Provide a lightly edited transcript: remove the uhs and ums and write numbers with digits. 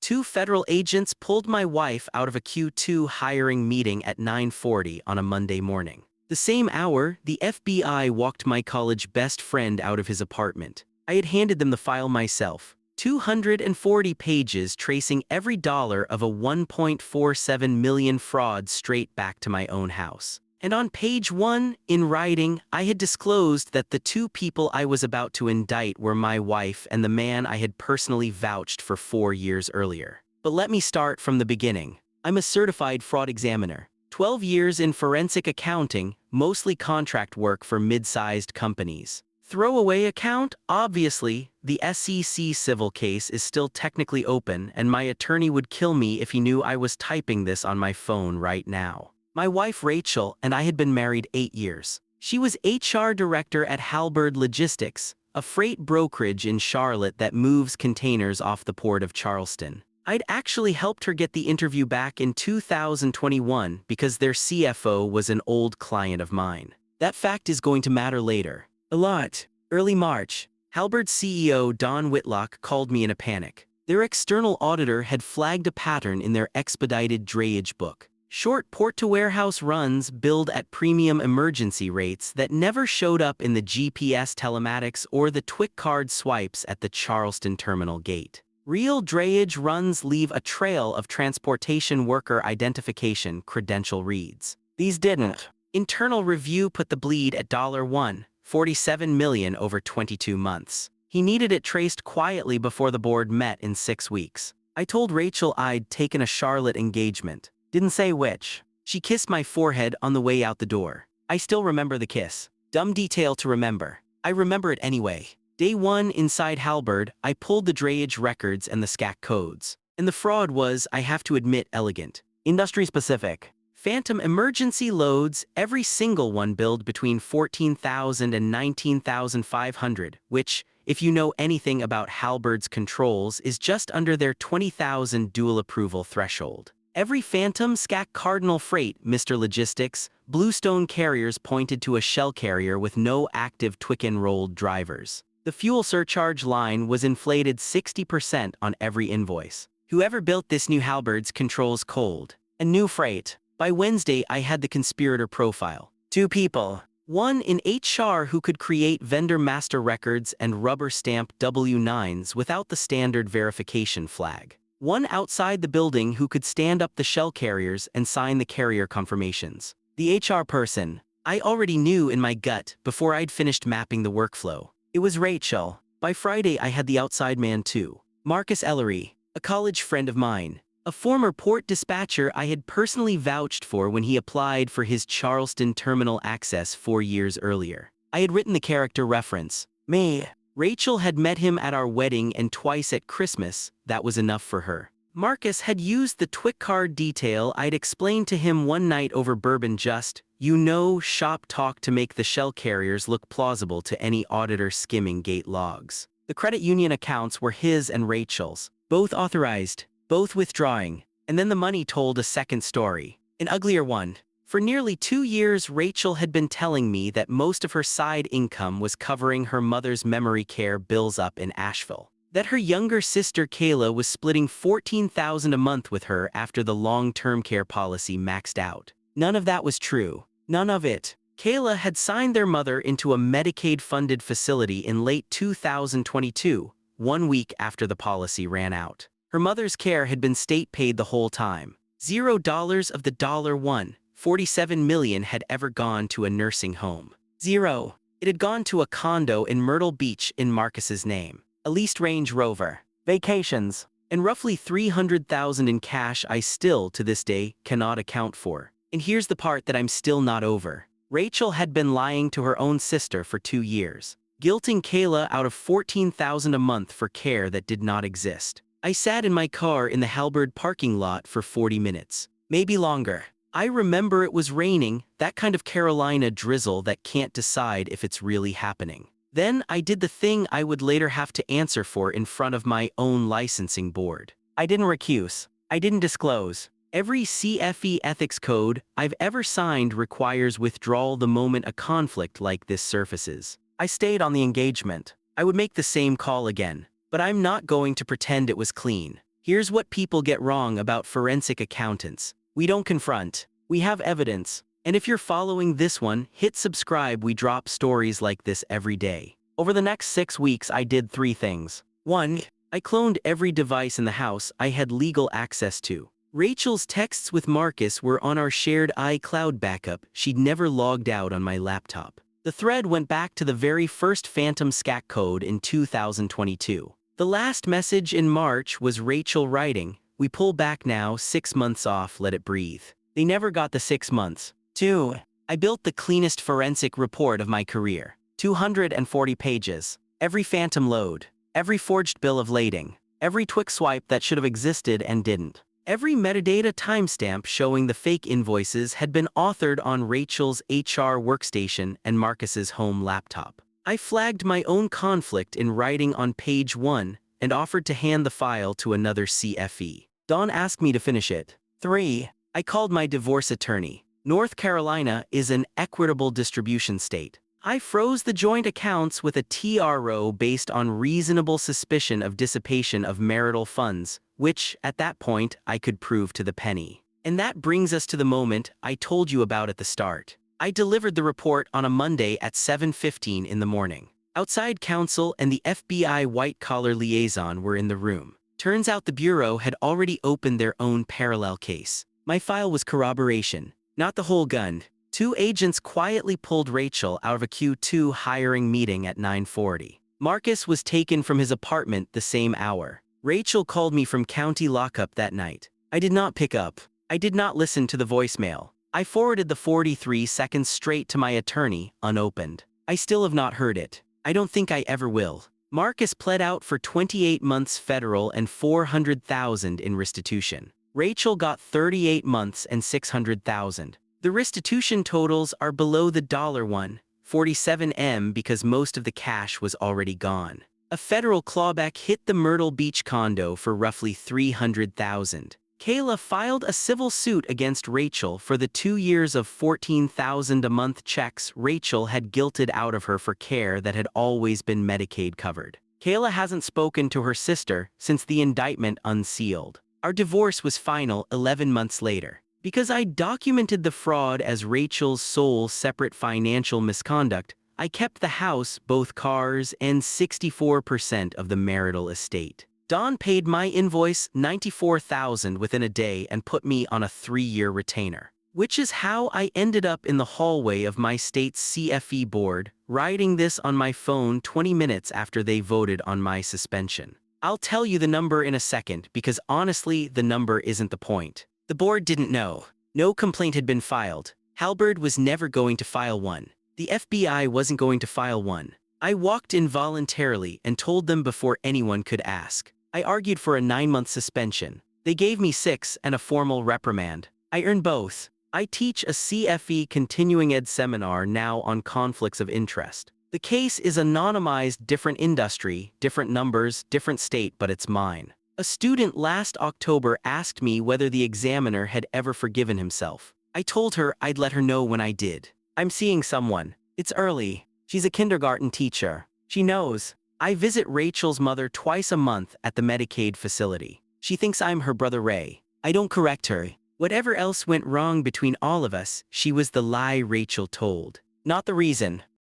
Two federal agents pulled my wife out of a Q2 hiring meeting at 9:40 on a Monday morning. The same hour, the FBI walked my college best friend out of his apartment. I had handed them the file myself. 240 pages tracing every dollar of a 1.47 million fraud straight back to my own house. And on page 1, in writing, I had disclosed that the two people I was about to indict were my wife and the man I had personally vouched for 4 years earlier. But let me start from the beginning. I'm a certified fraud examiner. 12 years in forensic accounting, mostly contract work for mid-sized companies. Throwaway account? Obviously, the SEC civil case is still technically open, and my attorney would kill me if he knew I was typing this on my phone right now. My wife Rachel and I had been married 8 years. She was HR director at Halberd Logistics, a freight brokerage in Charlotte that moves containers off the port of Charleston. I'd actually helped her get the interview back in 2021 because their CFO was an old client of mine. That fact is going to matter later. A lot. Early March, Halberd's CEO Don Whitlock called me in a panic. Their external auditor had flagged a pattern in their expedited drayage book. Short port-to-warehouse runs billed at premium emergency rates that never showed up in the GPS telematics or the TWIC card swipes at the Charleston terminal gate. Real drayage runs leave a trail of transportation worker identification credential reads. These didn't. Internal review put the bleed at $1.47 million over 22 months. He needed it traced quietly before the board met in 6 weeks. I told Rachel I'd taken a Charlotte engagement. Didn't say which. She kissed my forehead on the way out the door. I still remember the kiss. Dumb detail to remember. I remember it anyway. Day 1 inside Halberd, I pulled the drayage records and the SCAC codes. And the fraud was, I have to admit, elegant. Industry specific. Phantom emergency loads, every single one billed between $14,000 and $19,500, which, if you know anything about Halberd's controls, is just under their $20,000 dual approval threshold. Every Phantom SCAC Cardinal Freight, Mr. Logistics, Bluestone carriers pointed to a shell carrier with no active TWIC-enrolled drivers. The fuel surcharge line was inflated 60% on every invoice. Whoever built this new Halberd's controls cold. A new freight. By Wednesday, I had the conspirator profile. 2 people. One in HR who could create vendor master records and rubber stamp W-9s without the standard verification flag. One outside the building who could stand up the shell carriers and sign the carrier confirmations. The HR person, I already knew in my gut before I'd finished mapping the workflow. It was Rachel. By Friday I had the outside man too. Marcus Ellery, a college friend of mine. A former port dispatcher I had personally vouched for when he applied for his Charleston terminal access 4 years earlier. I had written the character reference. Me. Rachel had met him at our wedding and twice at Christmas. That was enough for her. Marcus had used the TWIC card detail I'd explained to him one night over bourbon just, shop talk to make the shell carriers look plausible to any auditor skimming gate logs. The credit union accounts were his and Rachel's, both authorized, both withdrawing, and then the money told a second story, an uglier one. For nearly 2 years, Rachel had been telling me that most of her side income was covering her mother's memory care bills up in Asheville. That her younger sister Kayla was splitting $14,000 a month with her after the long-term care policy maxed out. None of that was true. None of it. Kayla had signed their mother into a Medicaid-funded facility in late 2022, 1 week after the policy ran out. Her mother's care had been state-paid the whole time. $0 of the $1.47 million had ever gone to a nursing home. 0. It had gone to a condo in Myrtle Beach in Marcus's name, a leased Range Rover, vacations, and roughly $300,000 in cash I still, to this day, cannot account for. And here's the part that I'm still not over. Rachel had been lying to her own sister for 2 years, guilting Kayla out of $14,000 a month for care that did not exist. I sat in my car in the Halberd parking lot for 40 minutes, maybe longer. I remember it was raining, that kind of Carolina drizzle that can't decide if it's really happening. Then I did the thing I would later have to answer for in front of my own licensing board. I didn't recuse. I didn't disclose. Every CFE ethics code I've ever signed requires withdrawal the moment a conflict like this surfaces. I stayed on the engagement. I would make the same call again, but I'm not going to pretend it was clean. Here's what people get wrong about forensic accountants. We don't confront. We have evidence. And if you're following this one, hit subscribe. We drop stories like this every day. Over the next 6 weeks, I did 3 things. 1. I cloned every device in the house I had legal access to. Rachel's texts with Marcus were on our shared iCloud backup. She'd never logged out on my laptop. The thread went back to the very first Phantom SCAC code in 2022. The last message in March was Rachel writing, "We pull back now, 6 months off, let it breathe." They never got the 6 months. 2. I built the cleanest forensic report of my career. 240 pages. Every phantom load. Every forged bill of lading. Every Twix swipe that should have existed and didn't. Every metadata timestamp showing the fake invoices had been authored on Rachel's HR workstation and Marcus's home laptop. I flagged my own conflict in writing on page 1 and offered to hand the file to another CFE. Dawn asked me to finish it. 3. I called my divorce attorney. North Carolina is an equitable distribution state. I froze the joint accounts with a TRO based on reasonable suspicion of dissipation of marital funds, which, at that point, I could prove to the penny. And that brings us to the moment I told you about at the start. I delivered the report on a Monday at 7:15 in the morning. Outside counsel and the FBI white-collar liaison were in the room. Turns out the Bureau had already opened their own parallel case. My file was corroboration, not the whole gun. 2 agents quietly pulled Rachel out of a Q2 hiring meeting at 9:40. Marcus was taken from his apartment the same hour. Rachel called me from county lockup that night. I did not pick up. I did not listen to the voicemail. I forwarded the 43 seconds straight to my attorney, unopened. I still have not heard it. I don't think I ever will. Marcus pled out for 28 months federal and $400,000 in restitution. Rachel got 38 months and $600,000. The restitution totals are below the $147M because most of the cash was already gone. A federal clawback hit the Myrtle Beach condo for roughly $300,000. Kayla filed a civil suit against Rachel for the 2 years of $14,000 a month checks Rachel had guilted out of her for care that had always been Medicaid covered. Kayla hasn't spoken to her sister since the indictment unsealed. Our divorce was final 11 months later. Because I documented the fraud as Rachel's sole separate financial misconduct, I kept the house, both cars, and 64% of the marital estate. Dawn paid my invoice $94,000 within a day and put me on a 3-year retainer. Which is how I ended up in the hallway of my state's CFE board, writing this on my phone 20 minutes after they voted on my suspension. I'll tell you the number in a second because honestly, the number isn't the point. The board didn't know. No complaint had been filed. Halberd was never going to file one. The FBI wasn't going to file one. I walked in voluntarily and told them before anyone could ask. I argued for a 9-month suspension. They gave me 6 and a formal reprimand. I earned both. I teach a CFE continuing ed seminar now on conflicts of interest. The case is anonymized, different industry, different numbers, different state, but it's mine. A student last October asked me whether the examiner had ever forgiven himself. I told her I'd let her know when I did. I'm seeing someone. It's early. She's a kindergarten teacher. She knows. I visit Rachel's mother twice a month at the Medicaid facility. She thinks I'm her brother Ray. I don't correct her. Whatever else went wrong between all of us, she was the lie Rachel told. Not the reason.